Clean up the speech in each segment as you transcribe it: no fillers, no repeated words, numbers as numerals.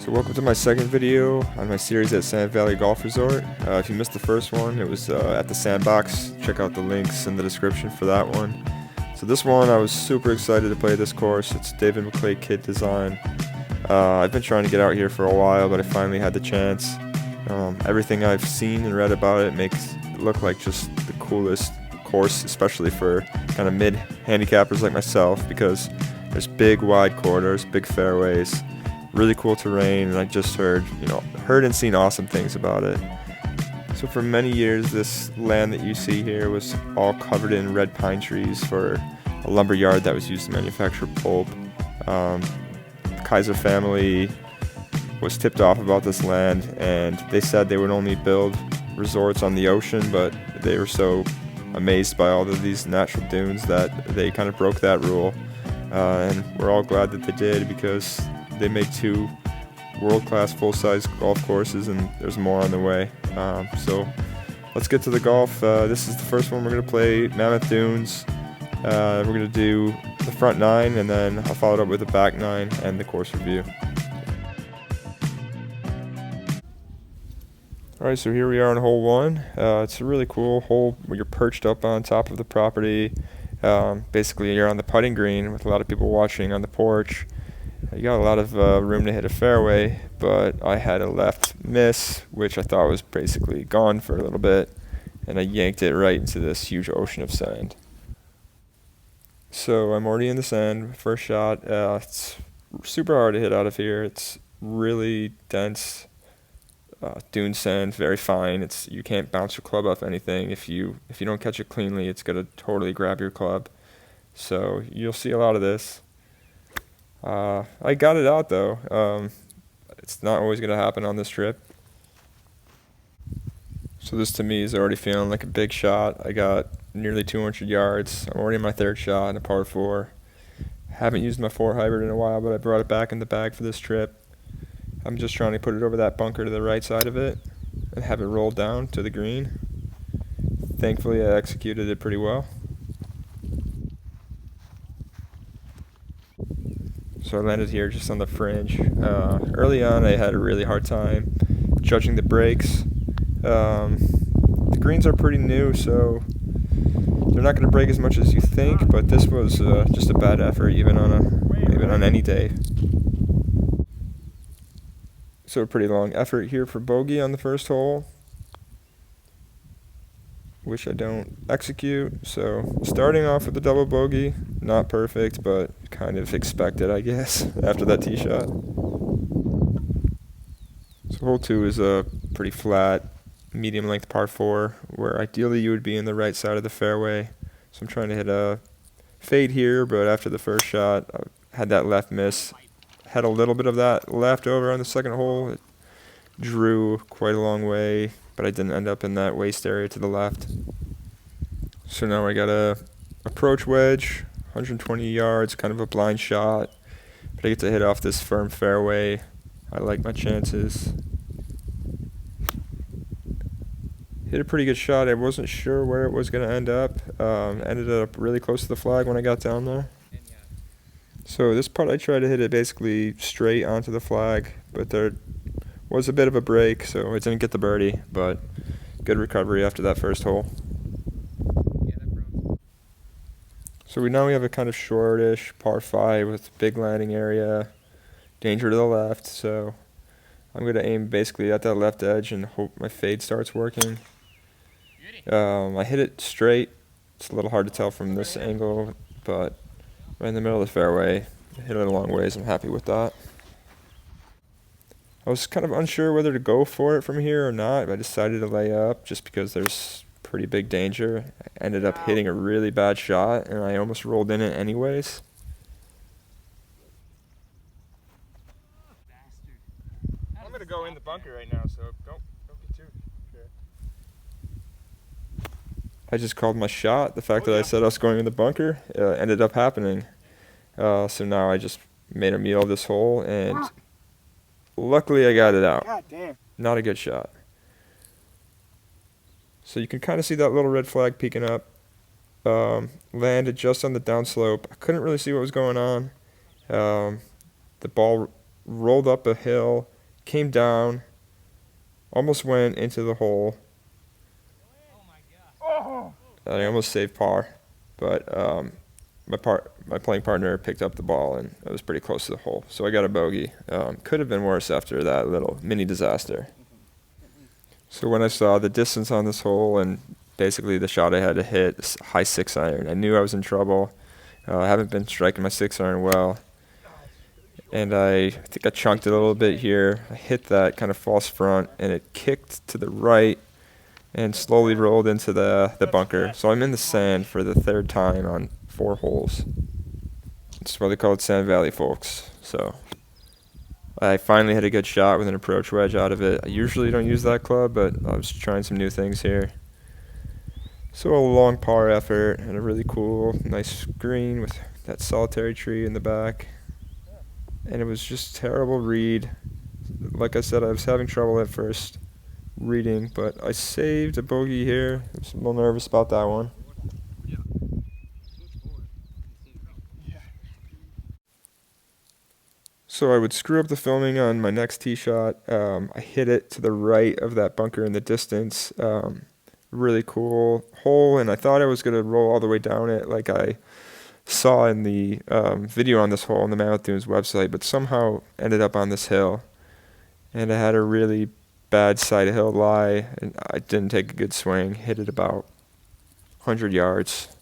So welcome to my second video on my series at Sand Valley Golf Resort. If you missed the first one, it was at the sandbox. Check out the links in the description for that one. So this one, I was super excited to play this course. It's David McClay Kid design. I've been trying to get out here for a while, but I finally had the chance. Everything I've seen and read about it makes it look like just the coolest course, especially for kind of mid-handicappers like myself, because there's big wide corridors, big fairways, really cool terrain, and I just heard and seen awesome things about it. So for many years, this land that you see here was all covered in red pine trees for a lumber yard that was used to manufacture pulp. The Kaiser family was tipped off about this land, and they said they would only build resorts on the ocean, but they were so amazed by all of these natural dunes that they kind of broke that rule. And we're all glad that they did, because they make two world-class full-size golf courses, and there's more on the way. So let's get to the golf. This is the first one we're going to play, Mammoth Dunes. We're going to do the front nine, and then I'll follow it up with the back nine and the course review. Alright, so here we are on hole one. It's a really cool hole where you're perched up on top of the property. Basically, you're on the putting green with a lot of people watching on the porch. You got a lot of room to hit a fairway, but I had a left miss, which I thought was basically gone for a little bit, and I yanked it right into this huge ocean of sand. So I'm already in the sand. First shot. It's super hard to hit out of here. It's really dense dune sand, very fine. You can't bounce your club off anything. If you don't catch it cleanly, it's gonna totally grab your club. So you'll see a lot of this. I got it out though. It's not always going to happen on this trip. So this to me is already feeling like a big shot. I got nearly 200 yards. I'm already in my third shot in a par 4. Haven't used my 4 hybrid in a while, but I brought it back in the bag for this trip. I'm just trying to put it over that bunker to the right side of it and have it roll down to the green. Thankfully, I executed it pretty well. So I landed here just on the fringe. Early on, I had a really hard time judging the breaks. The greens are pretty new, so they're not going to break as much as you think. But this was just a bad effort, even on any day. So a pretty long effort here for bogey on the first hole, which I don't execute. So starting off with the double bogey, not perfect, but kind of expected, I guess, after that tee shot. So hole 2 is a pretty flat, medium length par 4, where ideally you would be in the right side of the fairway. So I'm trying to hit a fade here, but after the first shot, I had that left miss. Had a little bit of that left over on the second hole. It drew quite a long way, but I didn't end up in that waist area to the left. So now I got a approach wedge, 120 yards, kind of a blind shot, but I get to hit off this firm fairway. I like my chances. Hit a pretty good shot. I wasn't sure where it was going to end up. Ended up really close to the flag when I got down there. So this part I tried to hit it basically straight onto the flag, but there was a bit of a break, so I didn't get the birdie, but good recovery after that first hole. So we have a kind of shortish par 5 with big landing area, danger to the left, so I'm going to aim basically at that left edge and hope my fade starts working. I hit it straight. It's a little hard to tell from this angle, but right in the middle of the fairway, hit it a long ways. I'm happy with that. I was kind of unsure whether to go for it from here or not, but I decided to lay up just because there's pretty big danger. I ended up hitting a really bad shot, and I almost rolled in it anyways. I'm going to go in the bunker right now, so don't get too scared. I just called my shot. The fact that I said I was going in the bunker ended up happening. So now I just made a meal of this hole, and luckily I got it out. God damn. Not a good shot. So you can kind of see that little red flag peeking up. Landed just on the downslope. I couldn't really see what was going on. The ball rolled up a hill came down, almost went into the hole. I almost saved par, but my playing partner picked up the ball and it was pretty close to the hole, so I got a bogey. Could have been worse after that little mini disaster. So when I saw the distance on this hole and basically the shot I had to hit, high 6-iron, I knew I was in trouble. I haven't been striking my 6-iron well, and I think I chunked it a little bit here. I hit that kind of false front, and it kicked to the right and slowly rolled into the bunker. So I'm in the sand for the third time on 4 holes. It's what they call it, Sand Valley, folks. So I finally had a good shot with an approach wedge out of it. I usually don't use that club, but I was trying some new things here. So a long par effort and a really cool, nice green with that solitary tree in the back. And it was just terrible read. Like I said, I was having trouble at first reading, but I saved a bogey here. I was a little nervous about that one. So I would screw up the filming on my next tee shot. I hit it to the right of that bunker in the distance. Really cool hole, and I thought I was going to roll all the way down it like I saw in the video on this hole on the Mammoth Dunes website, but somehow ended up on this hill. And I had a really bad side hill lie, and I didn't take a good swing. Hit it about 100 yards.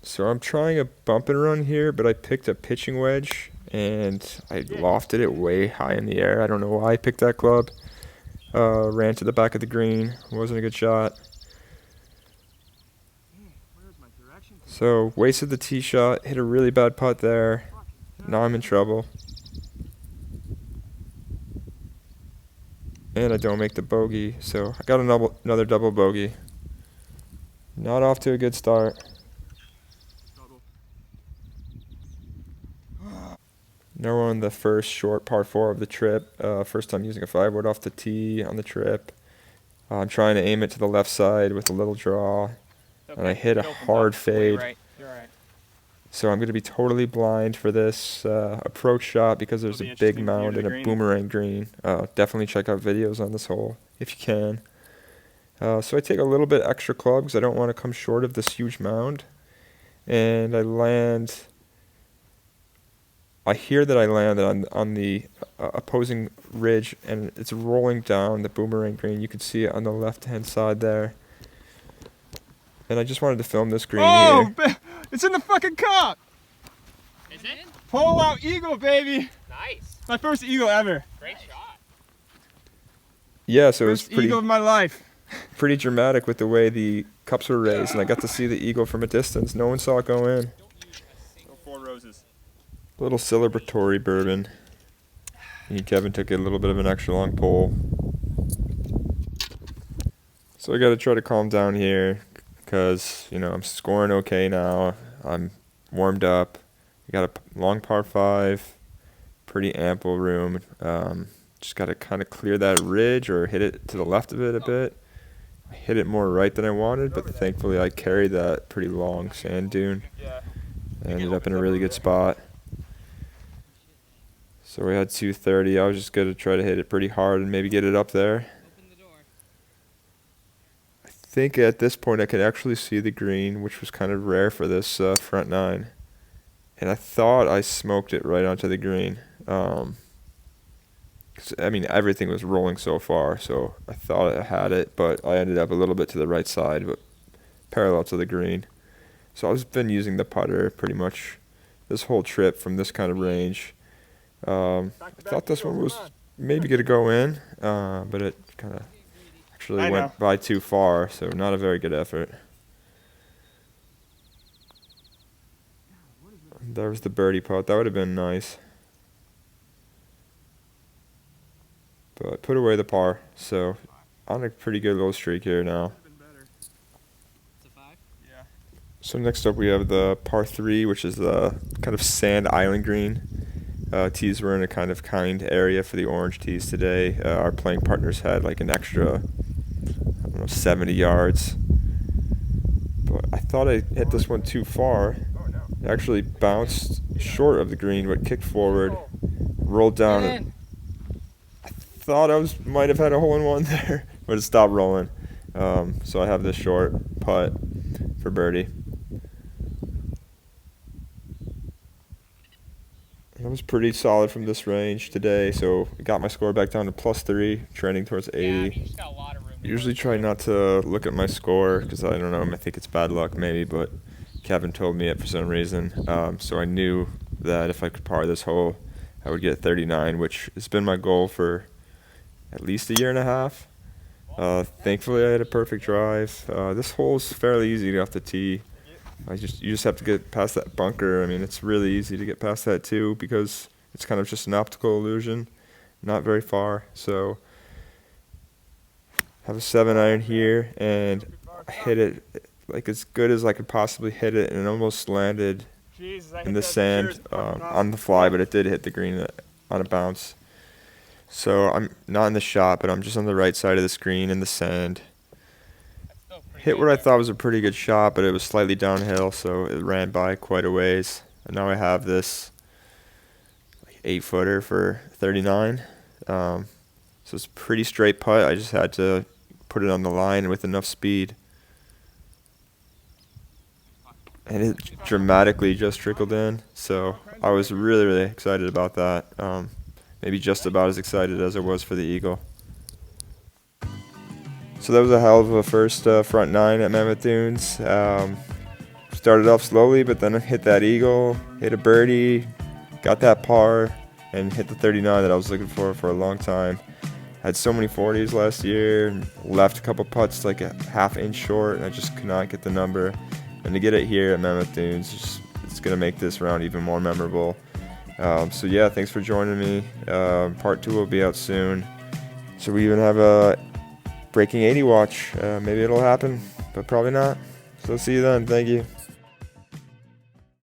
So I'm trying a bump and run here, but I picked a pitching wedge, and I lofted it way high in the air. I don't know why I picked that club. Ran to the back of the green. Wasn't a good shot. So wasted the tee shot. Hit a really bad putt there. Now I'm in trouble. And I don't make the bogey. So I got another double bogey. Not off to a good start. Now we're on the first short par 4 of the trip. First time using a 5-wood off the tee on the trip. I'm trying to aim it to the left side with a little draw. Okay. And I hit a hard fade. You're right. So I'm going to be totally blind for this approach shot because there's a big mound and a boomerang green. Definitely check out videos on this hole if you can. So I take a little bit extra club because I don't want to come short of this huge mound. And I hear that I landed on the opposing ridge, and it's rolling down the boomerang green. You can see it on the left-hand side there. And I just wanted to film this green here. Oh, it's in the fucking cup! Is it? Pull out eagle, baby! Nice. My first eagle ever. Great shot. Yeah, so it was pretty eagle of my life. Pretty dramatic with the way the cups were raised, and I got to see the eagle from a distance. No one saw it go in. 4 roses. Little celebratory bourbon. Kevin took a little bit of an extra long pull. So I got to try to calm down here because, I'm scoring okay now. I'm warmed up. I got a long par 5, pretty ample room. Just got to kind of clear that ridge or hit it to the left of it a bit. I hit it more right than I wanted, but thankfully I carried that pretty long sand dune. I ended up in a really good spot. So we had 230. I was just going to try to hit it pretty hard and maybe get it up there. I think at this point I could actually see the green, which was kind of rare for this front 9. And I thought I smoked it right onto the green. 'Cause, everything was rolling so far, so I thought I had it, but I ended up a little bit to the right side, but parallel to the green. So I've been using the putter pretty much this whole trip from this kind of range. I thought this one was maybe going to go in, but it kind of actually went by too far, so not a very good effort. There was the birdie putt. That would have been nice. But put away the par, so on a pretty good little streak here now. It's a 5? Yeah. So next up we have the par 3, which is the kind of sand island green. Tees were in a kind area for the orange tees today. Our playing partners had like an extra, 70 yards. But I thought I hit this one too far. It actually bounced short of the green, but kicked forward, rolled down thought I might have had a hole in one there, but it stopped rolling. So I have this short putt for birdie. It was pretty solid from this range today, so I got my score back down to +3, trending towards 80. Yeah, I mean, you just got a lot of room. Usually try not to look at my score because I don't know, I think it's bad luck maybe, but Kevin told me it for some reason. So I knew that if I could par this hole, I would get 39, which has been my goal for at least a year and a half. Thankfully, I had a perfect drive. This hole's fairly easy to get off the tee. You just have to get past that bunker. I mean, it's really easy to get past that too because it's kind of just an optical illusion, not very far. So have a 7-iron here, and I hit it like as good as I could possibly hit it, and it almost landed in the sand on the fly, but it did hit the green on a bounce. So I'm not in the shot, but I'm just on the right side of the screen in the sand. Hit what I thought was a pretty good shot, but it was slightly downhill, so it ran by quite a ways. And now I have this 8-footer for 39. So it's a pretty straight putt. I just had to put it on the line with enough speed. And it dramatically just trickled in, so I was really, really excited about that. Maybe just about as excited as I was for the eagle. So that was a hell of a first front 9 at Mammoth Dunes. Started off slowly, but then I hit that eagle, hit a birdie, got that par, and hit the 39 that I was looking for a long time. Had so many 40s last year, left a couple putts like a half-inch short, and I just could not get the number. And to get it here at Mammoth Dunes, it's going to make this round even more memorable. So yeah, thanks for joining me. Part 2 will be out soon. So we even have a Breaking 80 watch. Maybe it'll happen, but probably not. So see you then. Thank you.